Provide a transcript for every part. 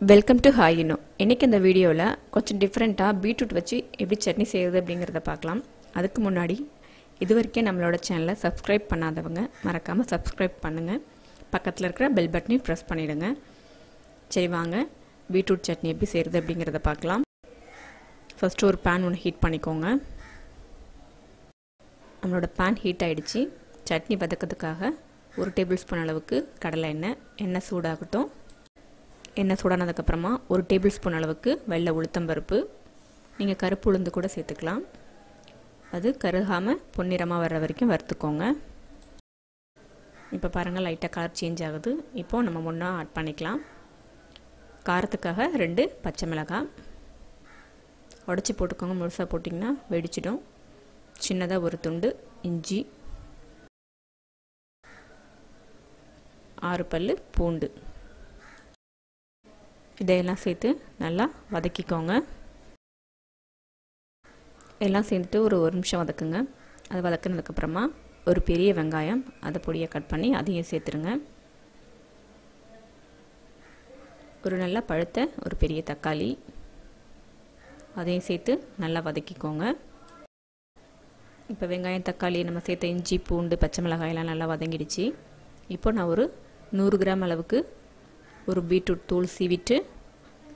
Welcome to Hi-Inno. இன்னைக்கு இந்த வீடியோவில் கொஞ்சம் டிஃப்ரெண்ட்டாக பீட்ரூட் வச்சு எப்படி சட்னி செய்கிறது அப்படிங்கிறத பார்க்கலாம். அதுக்கு முன்னாடி இதுவரைக்கும் நம்மளோட சேனலை சப்ஸ்கிரைப் பண்ணாதவங்க மறக்காமல் சப்ஸ்கிரைப் பண்ணுங்கள். பக்கத்தில் இருக்கிற பெல் பட்டனையும் ப்ரெஸ் பண்ணிவிடுங்க. சரி வாங்க பீட்ரூட் சட்னி எப்படி செய்கிறது அப்படிங்கிறத பார்க்கலாம். ஃபஸ்ட்டு ஒரு பேன் ஒன்று ஹீட் பண்ணிக்கோங்க. நம்மளோட பேன் ஹீட் ஆகிடுச்சு. சட்னி வதக்கிறதுக்காக 1 டேபிள் ஸ்பூன் அளவுக்கு கடலை எண்ணெய் சூடாகட்டும். எண்ணெய் சூடானதுக்கப்புறமா 1 டேபிள் ஸ்பூன் அளவுக்கு வெள்ளை உளுத்தம்பருப்பு, நீங்கள் கருப்பு உளுந்து கூட சேர்த்துக்கலாம். அது கருகாமல் பொன்னிறமாக வர்ற வரைக்கும் வறுத்துக்கோங்க. இப்போ பாருங்கள் லைட்டாக கலர் சேஞ்ச் ஆகுது. இப்போது நம்ம ஒன்றா ஆட் பண்ணிக்கலாம். காரத்துக்காக 2 பச்சை மிளகாய் உடச்சி போட்டுக்கோங்க. முழுசாக போட்டிங்கன்னா வெடிச்சிடும். சின்னதாக ஒரு துண்டு இஞ்சி, 6 பல் பூண்டு, இதையெல்லாம் சேர்த்து நல்லா வதக்கிக்கோங்க. எல்லாம் சேர்ந்துட்டு ஒரு நிமிஷம் வதக்குங்க. அது வதக்குனதுக்கப்புறமா ஒரு பெரிய வெங்காயம் அதை பொடியை கட் பண்ணி அதையும் சேர்த்துருங்க. ஒரு நல்லா பழுத்த ஒரு பெரிய தக்காளி அதையும் சேர்த்து நல்லா வதக்கிக்கோங்க. இப்போ வெங்காயம் தக்காளி நம்ம சேர்த்த இஞ்சி பூண்டு பச்சை மிளகாயெல்லாம் நல்லா வதங்கிடுச்சு. இப்போ நான் ஒரு 100 கிராம் அளவுக்கு ஒரு பீட்ரூட் தூள் சீவிட்டு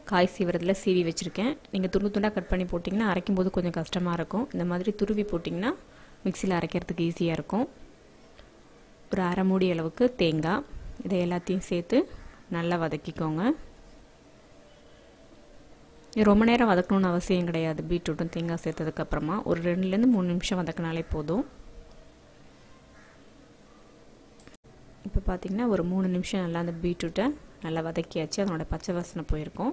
காய் சீவுறதில் சீவி வச்சுருக்கேன். நீங்கள் துண்டாக கட் பண்ணி போட்டிங்கன்னா அரைக்கும் போது கொஞ்சம் கஷ்டமாக இருக்கும். இந்த மாதிரி துருவி போட்டிங்கன்னா மிக்சியில் அரைக்கிறதுக்கு ஈஸியாக இருக்கும். ஒரு அரை மூடி அளவுக்கு தேங்காய், இதை எல்லாத்தையும் சேர்த்து நல்லா வதக்கிக்கோங்க. ரொம்ப நேரம் வதக்கணும்னு அவசியம் கிடையாது. பீட்ரூட்டும் தேங்காய் சேர்த்ததுக்கப்புறமா ஒரு 2லேருந்து 3 நிமிஷம் வதக்கினாலே போதும். இப்போ பார்த்திங்கன்னா ஒரு 3 நிமிஷம் நல்லா அந்த பீட்ரூட்டை நல்லா வதக்கியாச்சு. அதனோட பச்சை வாசனை போயிருக்கும்.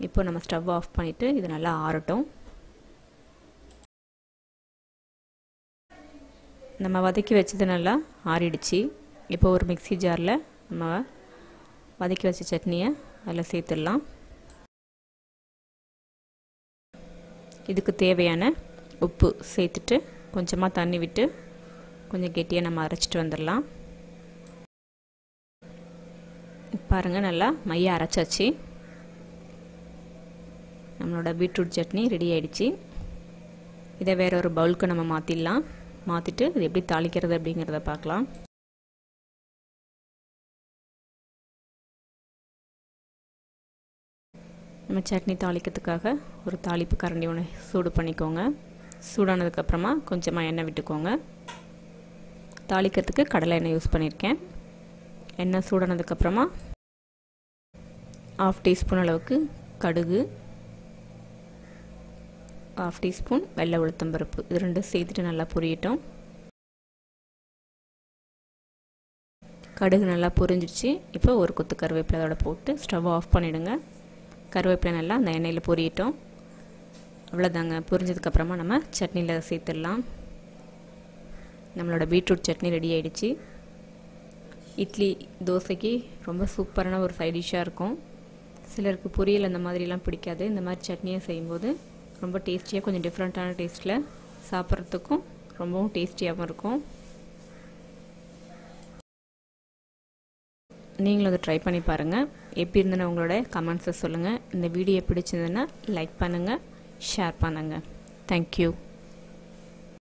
இப்போ நம்ம ஸ்டவ் ஆஃப் பண்ணிவிட்டு இது நல்லா ஆறட்டும். நம்ம வதக்கி வச்சது நல்லா ஆறிடுச்சு. இப்போ ஒரு மிக்ஸி ஜாரில் நம்ம வதக்கி வச்ச சட்னியை அதில் சேர்த்துடலாம். இதுக்கு தேவையான உப்பு சேர்த்துட்டு கொஞ்சமாக தண்ணி விட்டு கொஞ்சம் கெட்டியாக நம்ம அரைச்சிட்டு வந்துடலாம். பாருங்கள் நல்லா மைய அரைச்சாச்சு. நம்மளோட பீட்ரூட் சட்னி ரெடி ஆகிடுச்சு. இதை வேற ஒரு பவுலுக்கு நம்ம மாற்றிடலாம். மாற்றிட்டு இது எப்படி தாளிக்கிறது அப்படிங்கிறத பார்க்கலாம். நம்ம சட்னி தாளிக்கிறதுக்காக ஒரு தாளிப்பு கரண்டி ஒன்று சூடு பண்ணிக்கோங்க. சூடானதுக்கப்புறமா கொஞ்சமாக எண்ணெய் விட்டுக்கோங்க. தாளிக்கிறதுக்கு கடலை எண்ணெய் யூஸ் பண்ணியிருக்கேன். எண்ணெய் சூடானதுக்கப்புறமா 1/2 டீஸ்பூன் அளவுக்கு கடுகு, 1/2 டீஸ்பூன் வெள்ளை உளுத்தம்பருப்பு, இது 2 சேர்த்துட்டு நல்லா பொரியட்டும். கடுகு நல்லா பொரிஞ்சிடுச்சு. இப்போ ஒரு கொத்து கருவேப்பிலை அதோட போட்டு ஸ்டவ் ஆஃப் பண்ணிவிடுங்க. கருவேப்பிலை நல்லா அந்த எண்ணெயில் பொரியட்டும். அவ்வளோதாங்க. பொரிஞ்சதுக்கப்புறமா நம்ம சட்னியில் சேர்த்துடலாம். நம்மளோட பீட்ரூட் சட்னி ரெடி ஆகிடுச்சு. இட்லி தோசைக்கு ரொம்ப சூப்பரான ஒரு சைட் டிஷ்ஷாக இருக்கும். சிலருக்கு பொரியல் அந்த மாதிரிலாம் பிடிக்காது. இந்த மாதிரி சட்னியை செய்யும்போது ரொம்ப டேஸ்டியாக கொஞ்சம் டிஃப்ரெண்ட்டான டேஸ்ட்டில் சாப்பிட்றதுக்கும் ரொம்பவும் டேஸ்டியாகவும் இருக்கும். நீங்களும் அதை ட்ரை பண்ணி பாருங்கள். எப்படி இருந்ததுன்னு உங்களோட கமெண்ட்ஸை சொல்லுங்கள். இந்த வீடியோ பிடிச்சிருந்ததுன்னா லைக் பண்ணுங்கள், ஷேர் பண்ணுங்கள். தேங்க்யூ.